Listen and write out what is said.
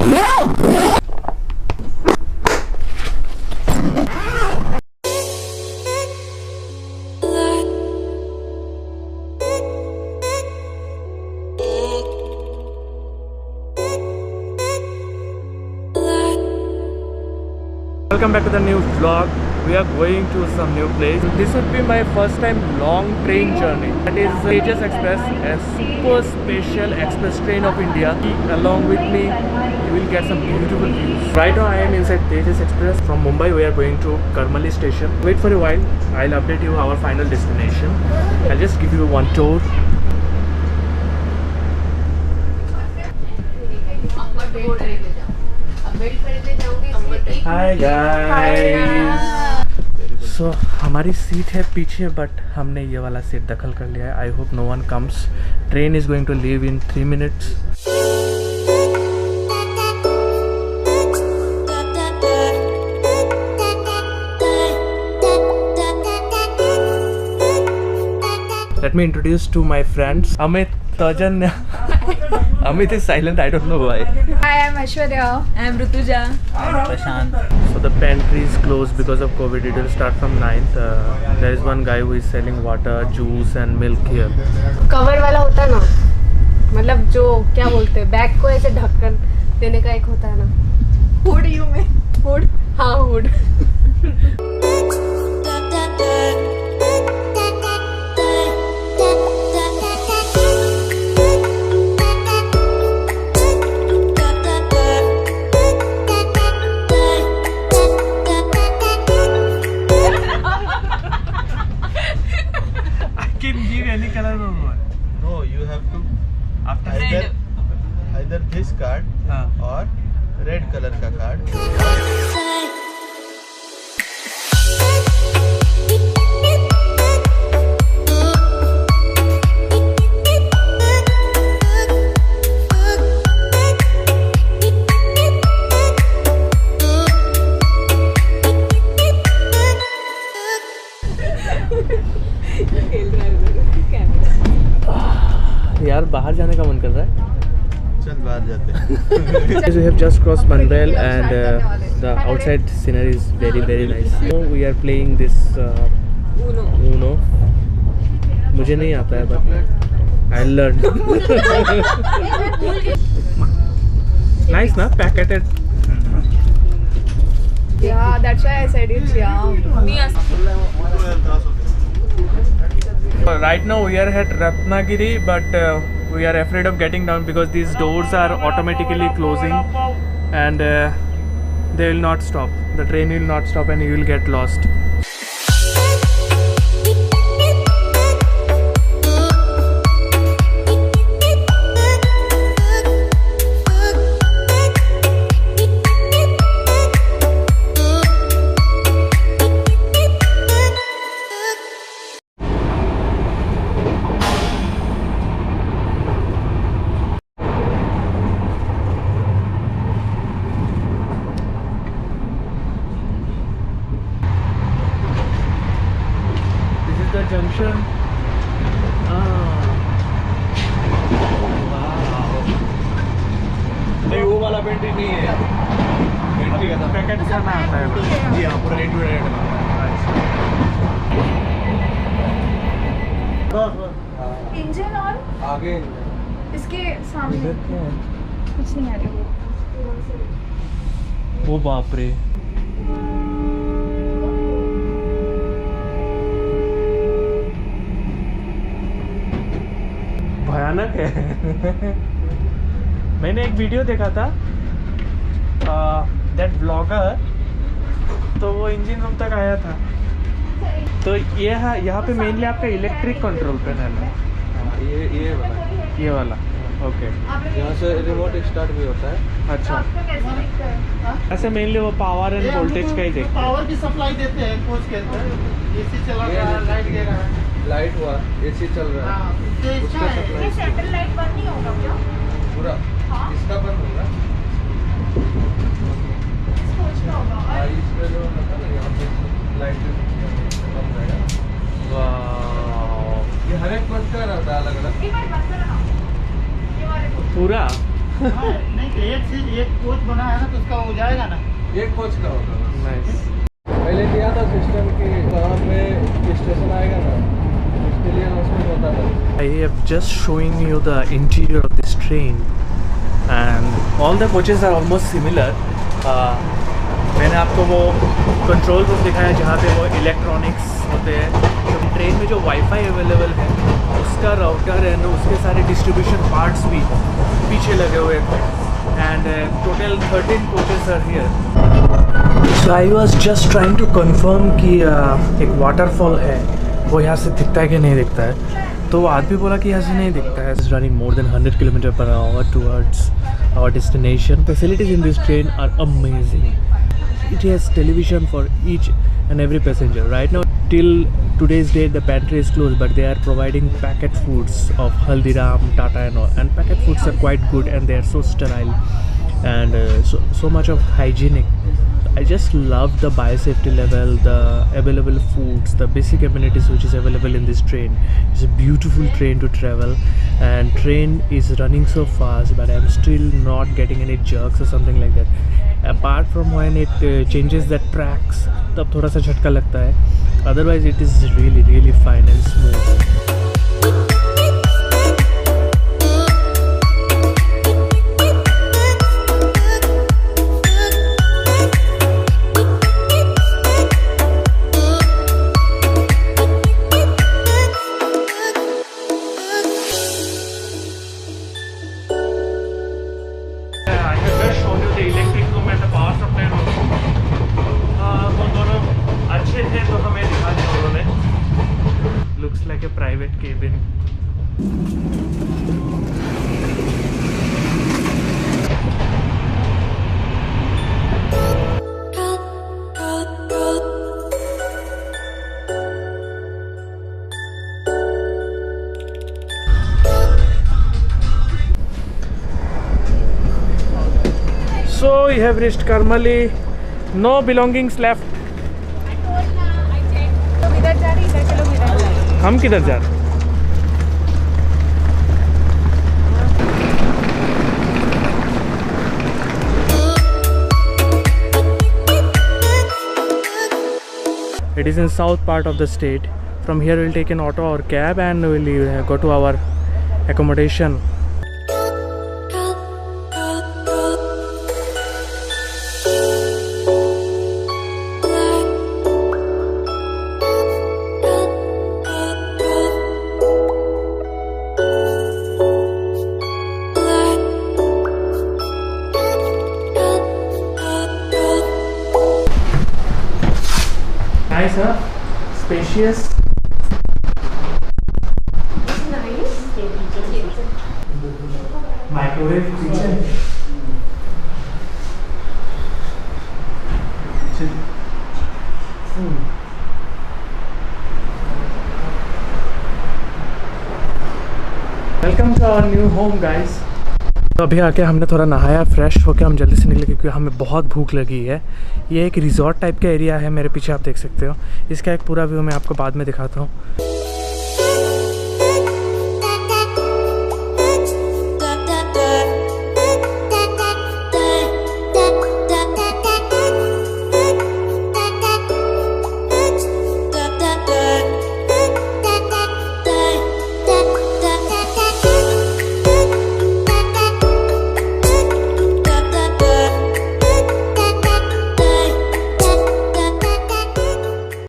Welcome back to the new vlog. We are going to some new place. This would be my first time long train journey. That is TEJAS Express, a super special express train of India. Along with me, you will get some beautiful views. Right now I am inside TEJAS Express. From Mumbai we are going to Karmali station. Wait for a while. I'll update you our final destination. I'll just give you one tour. Hi guys. So हमारी seat है पीछे, but हमने ये वाला seat दखल कर लिया है. I hope no one comes. Train is going to leave in 3 minutes. Let me introduce to my friends. Amit, Tajan. Amit is silent. I don't know why. Hi, I'm Ashwarya. I'm Rutuja. I'm Prashant. So the pantry is closed because of COVID. It will start from 9th. There is one guy who is selling water, juice and milk here. Cover वाला होता है ना, मतलब जो क्या बोलते हैं, bag को ऐसे ढक्कन देने का एक होता है ना. हुड यू में हुड. हाँ hood. No, you have to either this card or red color का card. यार बाहर जाने का मन कर रहा है. चल बाहर जाते हैं. We have just crossed Panvel and the outside scenery is very nice. So we are playing this Uno. मुझे नहीं आता है but I'll learn. Nice ना, packeted. Yeah, that's why I said it's yeah. Right now we are at Ratnagiri, but we are afraid of getting down because these doors are automatically closing and they will not stop. The train will not stop and you will get lost. The junction. नहीं वो वाला pantry नहीं है. Pantry का packet करना आता है. जी हाँ, पूरा रेड टू रेड. इंजन और आगे इसके सामने कुछ नहीं आ रहा. वो बाप रे. भयानक है. मैंने एक वीडियो देखा था दैट ब्लॉगर, तो वो इंजन रूम तक आया था. तो ये यहाँ पे मेनली आपका इलेक्ट्रिक कंट्रोल पैनल है. ये वाला ओके. यहाँ से रिमोट स्टार्ट भी होता है. अच्छा, ऐसे मेनली वो पावर एंड वोल्टेज का ही देखते हैं. पावर की सप्लाई देते हैं कोच के अंदर. एसी चला रहा है, लाइट दे रहा है. लाइट हुआ, एसी चल रहा है. उसका सप्लाई. ये सैटेलाइट बंद नहीं होगा क्या? पूरा इसका बंद होगा. इसमें जो होता है ना, यहाँ पे लाइट बंद रहेगा. वाह, ये हर एक बंद का रहता है अलग अलग. पूरा नहीं एक कोच बना है ना तो उसका हो जाएगा ना। एक कोच का होगा बस। नाइस। पहले किया था सिस्टम कि वहाँ पे स्टेशन आएगा ना, उसके लिए अनाउंसमेंट होता था। I have just showing you the interior of this train and all the coaches are almost similar. मैंने आपको वो कंट्रोल रूम दिखाया जहाँ पे वो इलेक्ट्रॉनिक्स होते हैं। तो ट्रेन में जो वाईफाई अवेलेबल है उसका राउटर एंड उसके सारे डिस्ट्रीब्यूशन पार्ट्स भी पीछे लगे हुए थे and total 13 coaches are here. So I was just trying to confirm कि एक वाटरफॉल है वो यहाँ से दिखता है कि नहीं दिखता है। तो वो आदमी बोला कि यहाँ से नहीं दिखता है। It's running more than 100 km/h towards our destination. Facilities in this train are amazing. It has television for each and every passenger. Right now, till today's date, the pantry is closed, but they are providing packet foods of Haldiram, Tata, and all. And packet foods are quite good, and they are so sterile and so much of hygienic. I just love the biosafety level, the available foods, the basic amenities which is available in this train. It's a beautiful train to travel, and train is running so fast, but I'm still not getting any jerks or something like that. Apart from when it changes the tracks, तब थोड़ा सा झटका लगता है. Otherwise, it is really fine and smooth. Looks like a private cabin. So we have reached Karmali. No belongings left. इधर जा रही इधर के लोग इधर जा रहे। हम किधर जा रहे हैं? It is in south part of the state. From here we'll take an auto or cab and we'll go to our accommodation. Nice, huh? Spacious. Microwave kitchen. Welcome to our new home, guys. तो अभी आके हमने थोड़ा नहाया, fresh होके हम जल्दी से निकले क्योंकि हमें बहुत भूख लगी है। ये एक रिजॉर्ट टाइप का एरिया है, मेरे पीछे आप देख सकते हो। इसका एक पूरा व्यू मैं आपको बाद में दिखाता हूँ।